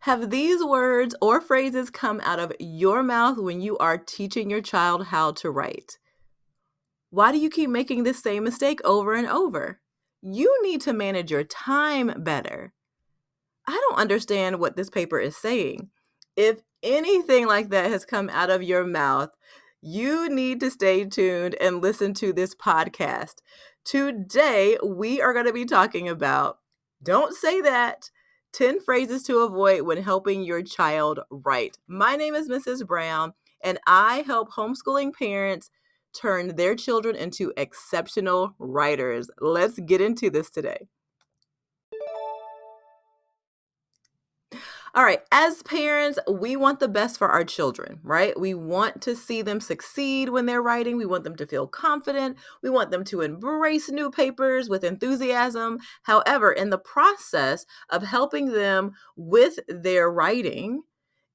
Have these words or phrases come out of your mouth when you are teaching your child how to write? Why do you keep making this same mistake over and over? You need to manage your time better. I don't understand what this paper is saying. If anything like that has come out of your mouth, you need to stay tuned and listen to this podcast. Today, we are going to be talking about don't say that 10 phrases to avoid when helping your child write. My name is Mrs. Brown, and I help homeschooling parents turn their children into exceptional writers. Let's get into this today. All right, as parents, we want the best for our children, right? We want to see them succeed when they're writing. We want them to feel confident. We want them to embrace new papers with enthusiasm. However, in the process of helping them with their writing,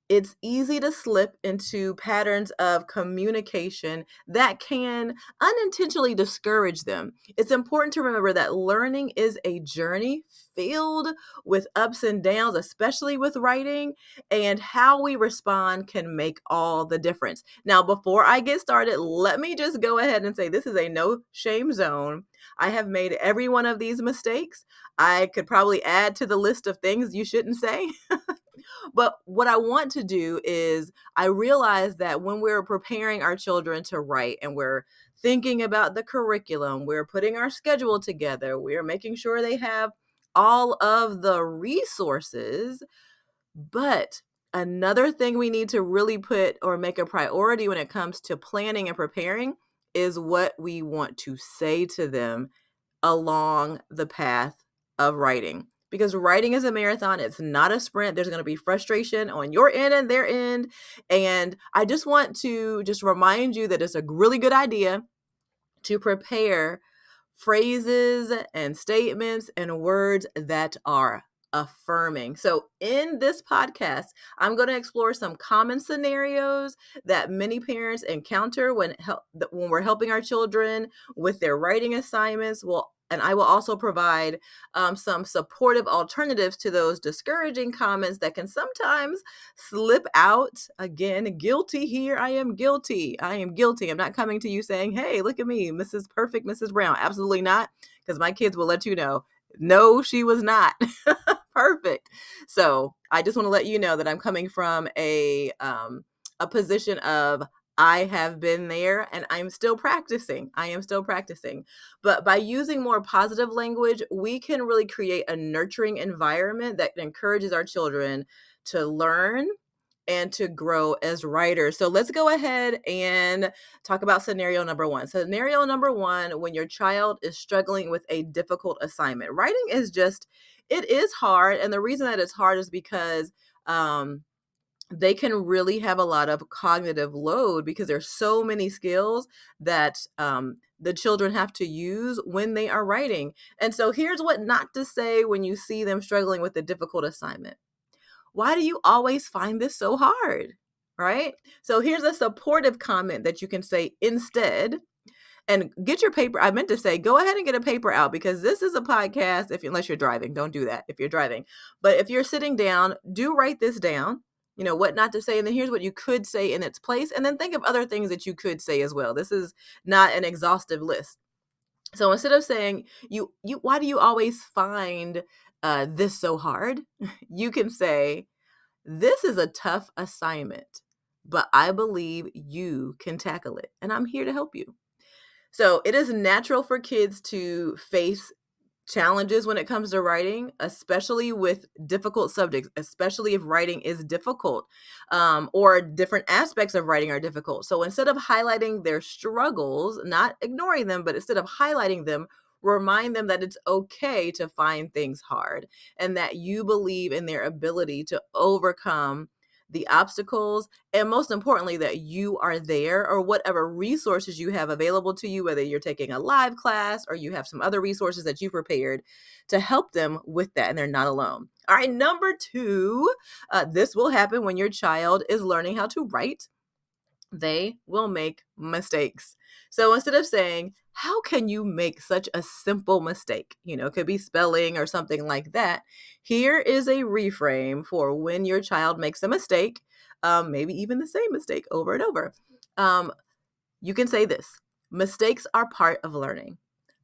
it's easy to slip into patterns of communication that can unintentionally discourage them. It's important to remember that learning is a journey filled with ups and downs, especially with writing, and how we respond can make all the difference. Now, before I get started, let me just go ahead and say this is a no shame zone. I have made every one of these mistakes. I could probably add to the list of things you shouldn't say. But what I want to do is I realize that when we're preparing our children to write and we're thinking about the curriculum, we're putting our schedule together, we're making sure they have all of the resources. But another thing we need to really put or make a priority when it comes to planning and preparing is what we want to say to them along the path of writing. Because writing is a marathon, it's not a sprint. There's going to be frustration on your end and their end. And I just want to just remind you that it's a really good idea to prepare phrases and statements and words that are affirming. So in this podcast, I'm going to explore some common scenarios that many parents encounter when we're helping our children with their writing assignments. And I will also provide some supportive alternatives to those discouraging comments that can sometimes slip out. Again, guilty here. I am guilty. I am guilty. I'm not coming to you saying, hey, look at me, Mrs. Perfect, Mrs. Brown. Absolutely not, because my kids will let you know, no, she was not perfect. So I just want to let you know that I'm coming from a position of I have been there and I'm still practicing. I am still practicing. But by using more positive language, we can really create a nurturing environment that encourages our children to learn and to grow as writers. So let's go ahead and talk about scenario number one. Scenario number one, when your child is struggling with a difficult assignment. Writing it is hard. And the reason that it's hard is because they can really have a lot of cognitive load because there's so many skills that the children have to use when they are writing. And so here's what not to say when you see them struggling with a difficult assignment. Why do you always find this so hard? Right? So here's a supportive comment that you can say instead. And get your paper. I meant to say, go ahead and get a paper out because this is a podcast. Unless you're driving, don't do that if you're driving. But if you're sitting down, do write this down. You know what not to say, and then here's what you could say in its place, and then think of other things that you could say as well. This is not an exhaustive list. So instead of saying why do you always find this so hard? You can say, this is a tough assignment, but I believe you can tackle it, and I'm here to help you. So it is natural for kids to face challenges when it comes to writing, especially with difficult subjects, especially if writing is difficult, or different aspects of writing are difficult. So instead of highlighting their struggles, not ignoring them, but instead of highlighting them, remind them that it's okay to find things hard and that you believe in their ability to overcome the obstacles, and most importantly, that you are there, or whatever resources you have available to you, whether you're taking a live class or you have some other resources that you prepared to help them with that, and they're not alone. All right, number two, this will happen when your child is learning how to write. They will make mistakes. So instead of saying, how can you make such a simple mistake? It could be spelling or something like that. Here is a reframe for when your child makes a mistake, maybe even the same mistake over and over. You can say this: mistakes are part of learning.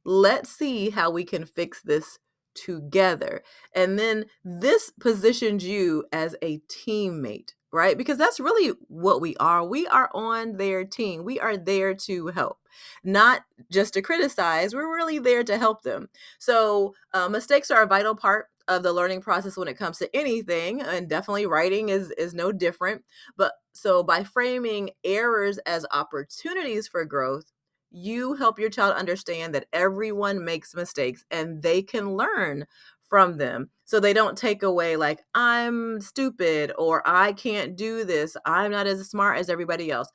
Let's see how we can fix this together. And then this positions you as a teammate, right? Because that's really what we are. We are on their team. We are there to help, not just to criticize. We're really there to help them. So mistakes are a vital part of the learning process when it comes to anything, and definitely writing is no different. But so by framing errors as opportunities for growth, you help your child understand that everyone makes mistakes and they can learn from them. So they don't take away like, I'm stupid, or I can't do this, I'm not as smart as everybody else.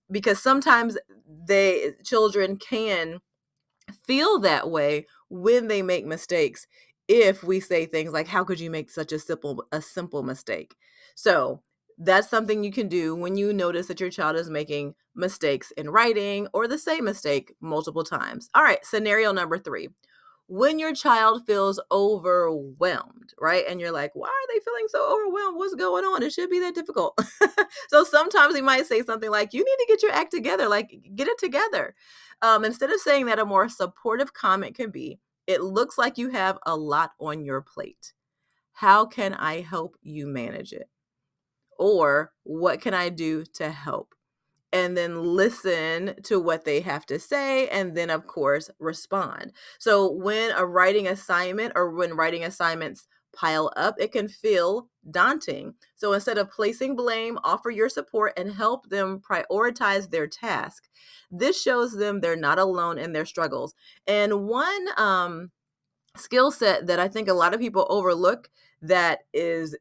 Because sometimes children can feel that way when they make mistakes, if we say things like, how could you make such a simple mistake? So that's something you can do when you notice that your child is making mistakes in writing or the same mistake multiple times. All right, scenario number 3: when your child feels overwhelmed, right? And you're like, why are they feeling so overwhelmed? What's going on? It should be that difficult. So sometimes we might say something like, you need to get your act together, like get it together. Instead of saying that, a more supportive comment can be, it looks like you have a lot on your plate. How can I help you manage it? Or what can I do to help? And then listen to what they have to say, and then of course respond. So when a writing assignment or when writing assignments pile up, it can feel daunting. So instead of placing blame, offer your support and help them prioritize their task. This shows them they're not alone in their struggles. And one skill set that I think a lot of people overlook, that is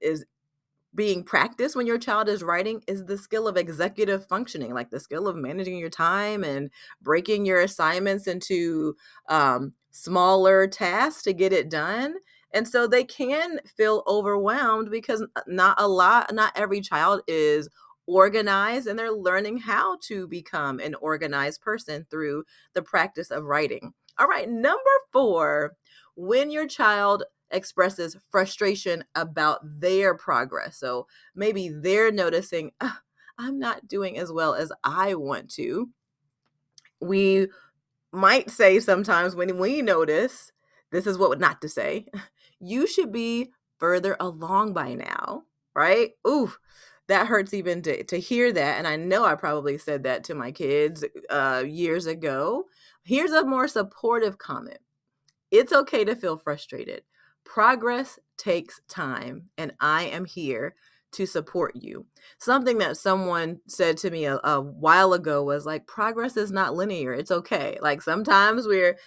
being practiced when your child is writing, is the skill of executive functioning, like the skill of managing your time and breaking your assignments into smaller tasks to get it done. And so they can feel overwhelmed because not every child is organized, and they're learning how to become an organized person through the practice of writing. All right, number 4: when your child expresses frustration about their progress. So maybe they're noticing, I'm not doing as well as I want to. We might say sometimes when we notice, this is what not to say, you should be further along by now, right? Ooh, that hurts even to hear that. And I know I probably said that to my kids years ago. Here's a more supportive comment: it's okay to feel frustrated. Progress takes time, and I am here to support you. Something that someone said to me a while ago was like, progress is not linear. It's okay. Like sometimes we're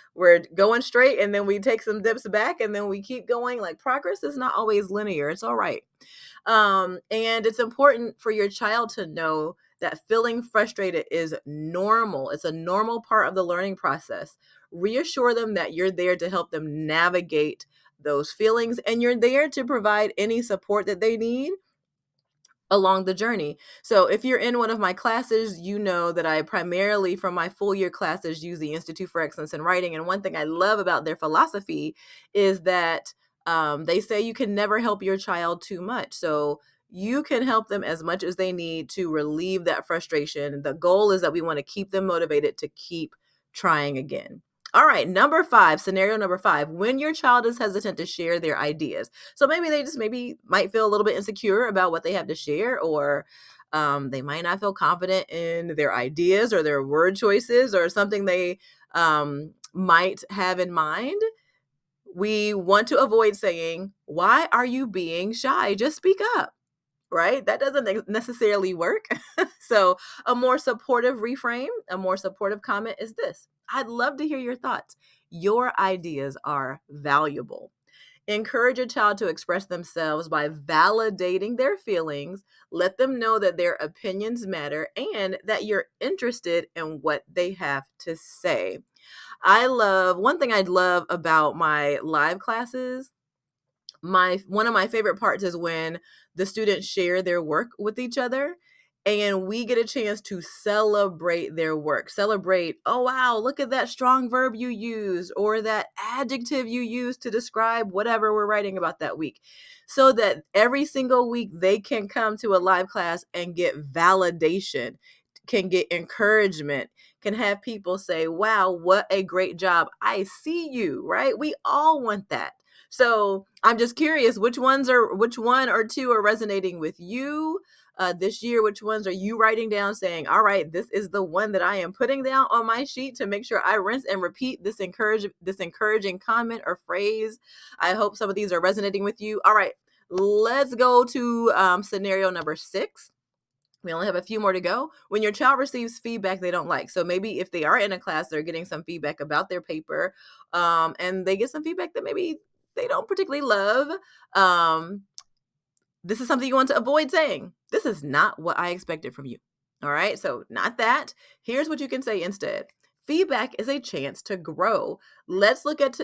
going straight and then we take some dips back and then we keep going. Like progress is not always linear. It's all right. And it's important for your child to know that feeling frustrated is normal. It's a normal part of the learning process. Reassure them that you're there to help them navigate those feelings, and you're there to provide any support that they need along the journey. So if you're in one of my classes, you know that I primarily, from my full year classes, use the Institute for Excellence in Writing. And one thing I love about their philosophy is that they say you can never help your child too much. So you can help them as much as they need to relieve that frustration. The goal is that we want to keep them motivated to keep trying again. All right, number 5, scenario number 5: when your child is hesitant to share their ideas. So maybe they just maybe might feel a little bit insecure about what they have to share, or they might not feel confident in their ideas or their word choices or something they might have in mind. We want to avoid saying, why are you being shy? Just speak up, right? That doesn't necessarily work. So a more supportive reframe, a more supportive comment is this: I'd love to hear your thoughts. Your ideas are valuable. Encourage a child to express themselves by validating their feelings. Let them know that their opinions matter and that you're interested in what they have to say. One thing I love about my live classes, one of my favorite parts is when the students share their work with each other. and we get a chance to celebrate their work. Celebrate, oh wow, look at that strong verb you used, or that adjective you used to describe whatever we're writing about that week. So that every single week they can come to a live class and get validation, can get encouragement, can have people say, wow, what a great job. I see you, right? We all want that. So I'm just curious, which one or two are resonating with you this year? Which ones are you writing down saying, all right, this is the one that I am putting down on my sheet to make sure I rinse and repeat this encouraging comment or phrase. I hope some of these are resonating with you. All right, let's go to scenario number 6. We only have a few more to go. When your child receives feedback they don't like. So maybe if they are in a class, they're getting some feedback about their paper, and they get some feedback that maybe they don't particularly love. This is something you want to avoid saying. This is not what I expected from you. All right. So, not that. Here's what you can say instead. Feedback is a chance to grow. Let's look at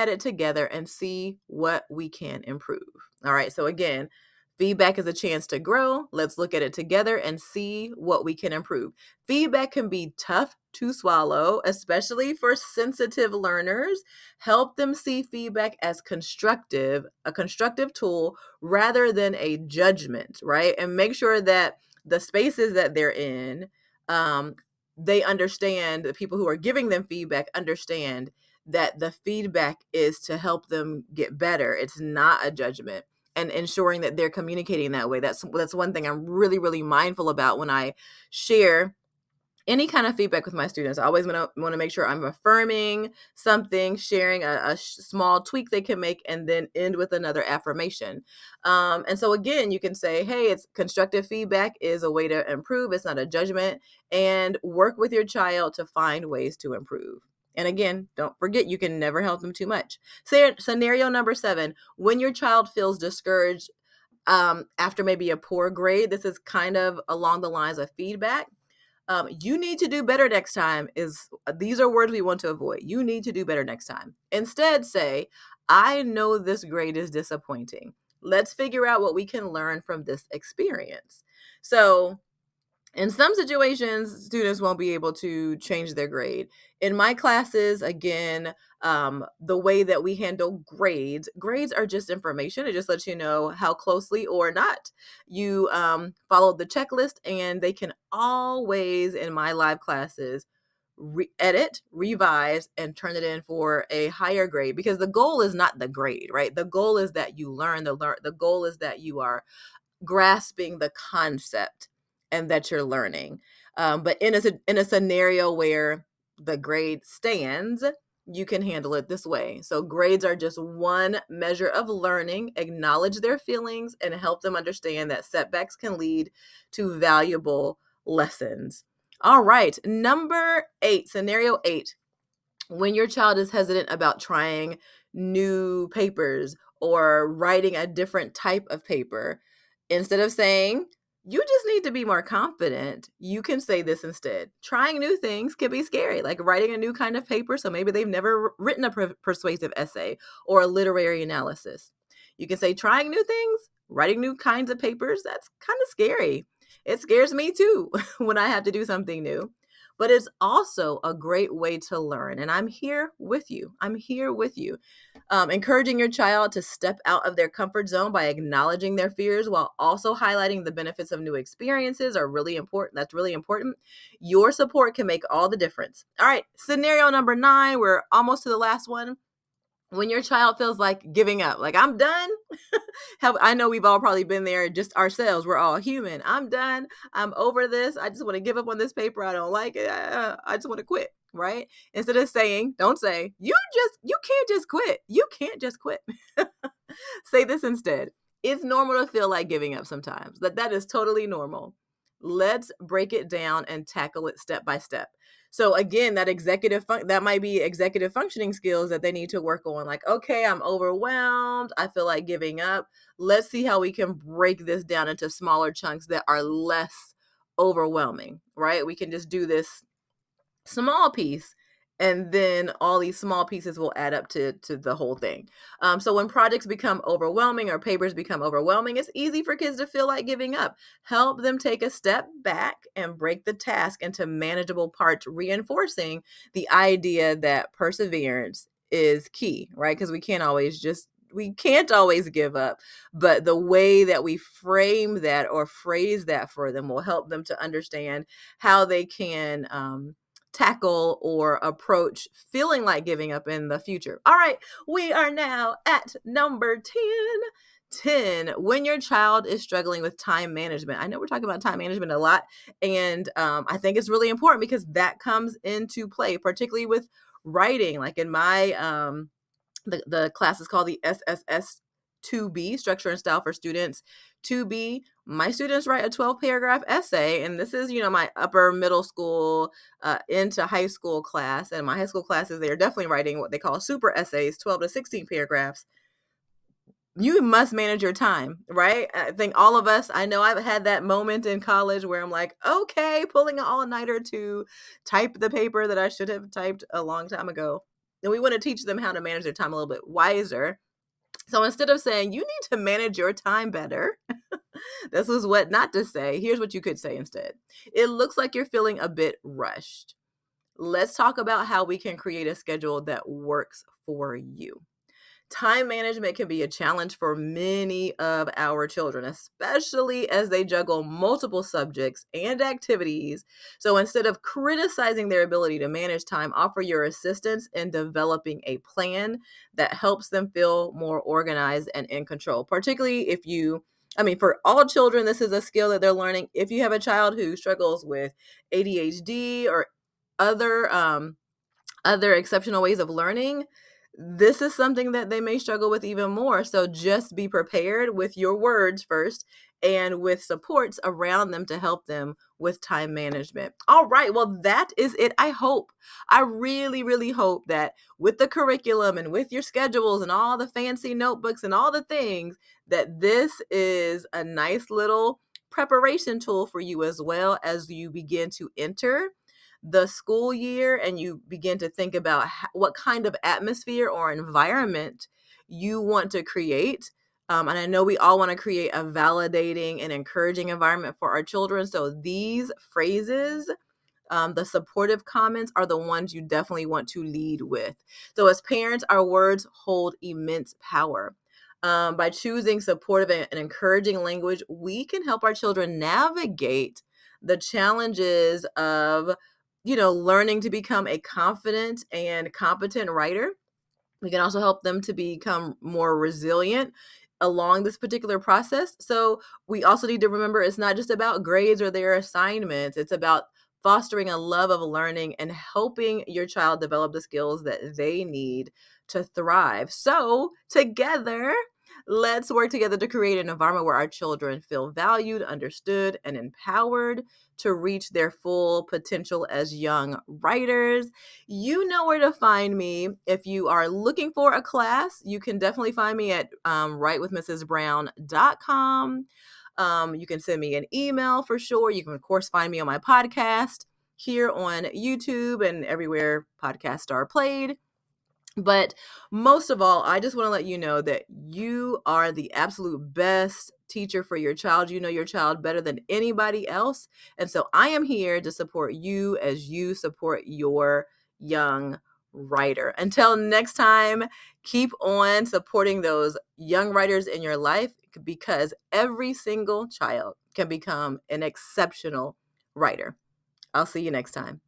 it together and see what we can improve. All right. So again, feedback is a chance to grow. Let's look at it together and see what we can improve. Feedback can be tough to swallow, especially for sensitive learners. Help them see feedback as a constructive tool rather than a judgment, right? And make sure that the spaces that they're in, they understand, the people who are giving them feedback understand that the feedback is to help them get better. It's not a judgment, and ensuring that they're communicating that way. That's one thing I'm really, really mindful about when I share any kind of feedback with my students. I always want to make sure I'm affirming something, sharing a small tweak they can make, and then end with another affirmation. And so again, you can say, hey, it's constructive feedback is a way to improve. It's not a judgment, and work with your child to find ways to improve. And again, don't forget, you can never help them too much. Scenario number 7, when your child feels discouraged after maybe a poor grade, this is kind of along the lines of feedback. You need to do better next time these are words we want to avoid. You need to do better next time. Instead, say, I know this grade is disappointing. Let's figure out what we can learn from this experience. So in some situations, students won't be able to change their grade. In my classes, again, the way that we handle grades are just information. It just lets you know how closely or not you followed the checklist, and they can always, in my live classes, edit, revise, and turn it in for a higher grade, because the goal is not the grade, right? The goal is that you learn. The goal is that you are grasping the concept and that you're learning. But in a scenario where the grade stands, you can handle it this way. So grades are just one measure of learning. Acknowledge their feelings and help them understand that setbacks can lead to valuable lessons. All right, number 8, scenario 8. When your child is hesitant about trying new papers or writing a different type of paper, instead of saying, you just need to be more confident, you can say this instead. Trying new things can be scary, like writing a new kind of paper. So maybe they've never written a persuasive essay or a literary analysis. You can say, trying new things, writing new kinds of papers, that's kind of scary. It scares me too when I have to do something new. But it's also a great way to learn. And I'm here with you. I'm here with you. Encouraging your child to step out of their comfort zone by acknowledging their fears while also highlighting the benefits of new experiences are really important. That's really important. Your support can make all the difference. All right, scenario number 9. We're almost to the last one. When your child feels like giving up, like, I'm done. I know we've all probably been there just ourselves. We're all human. I'm done. I'm over this. I just want to give up on this paper. I don't like it. I just want to quit, right? Instead of saying, don't say, you can't just quit. You can't just quit. Say this instead. It's normal to feel like giving up sometimes. That is totally normal. Let's break it down and tackle it step by step. So again, that might be executive functioning skills that they need to work on. Like, okay, I'm overwhelmed. I feel like giving up. Let's see how we can break this down into smaller chunks that are less overwhelming, right? We can just do this small piece And then all these small pieces will add up to the whole thing. So when projects become overwhelming or papers become overwhelming, it's easy for kids to feel like giving up. Help them take a step back and break the task into manageable parts, reinforcing the idea that perseverance is key, right? Because we can't always give up, but the way that we frame that or phrase that for them will help them to understand how they can tackle or approach feeling like giving up in the future. All right, we are now at number 10. 10, when your child is struggling with time management. I know we're talking about time management a lot, and I think it's really important because that comes into play, particularly with writing. Like in my the class is called the SSS 2B, Structure and Style for Students 2B. My students write a 12 paragraph essay, and this is, my upper middle school into high school class. And my high school classes, they are definitely writing what they call super essays, 12 to 16 paragraphs. You must manage your time, right? I think all of us, I know I've had that moment in college where I'm like, okay, pulling an all-nighter to type the paper that I should have typed a long time ago. And we want to teach them how to manage their time a little bit wiser. So instead of saying, you need to manage your time better, this is what not to say. Here's what you could say instead. It looks like you're feeling a bit rushed. Let's talk about how we can create a schedule that works for you. Time management can be a challenge for many of our children, especially as they juggle multiple subjects and activities. So instead of criticizing their ability to manage time, offer your assistance in developing a plan that helps them feel more organized and in control. Particularly for all children, this is a skill that they're learning. If you have a child who struggles with ADHD or other exceptional ways of learning, this is something that they may struggle with even more. So just be prepared with your words first and with supports around them to help them with time management. All right. Well, that is it. I really, really hope that with the curriculum and with your schedules and all the fancy notebooks and all the things, that this is a nice little preparation tool for you as well as you begin to enter the school year and you begin to think about what kind of atmosphere or environment you want to create. And I know we all want to create a validating and encouraging environment for our children. So these phrases, the supportive comments, are the ones you definitely want to lead with. So as parents, our words hold immense power. By choosing supportive and encouraging language, we can help our children navigate the challenges of learning to become a confident and competent writer. We can also help them to become more resilient along this particular process. So we also need to remember it's not just about grades or their assignments. It's about fostering a love of learning and helping your child develop the skills that they need to thrive. So together, let's work together to create an environment where our children feel valued, understood, and empowered to reach their full potential as young writers. You know where to find me. If you are looking for a class, you can definitely find me at writewithmrsbrown.com. You can send me an email for sure. You can, of course, find me on my podcast here on YouTube and everywhere podcasts are played. But most of all, I just want to let you know that you are the absolute best teacher for your child. You know your child better than anybody else. And so I am here to support you as you support your young writer. Until next time, keep on supporting those young writers in your life because every single child can become an exceptional writer. I'll see you next time.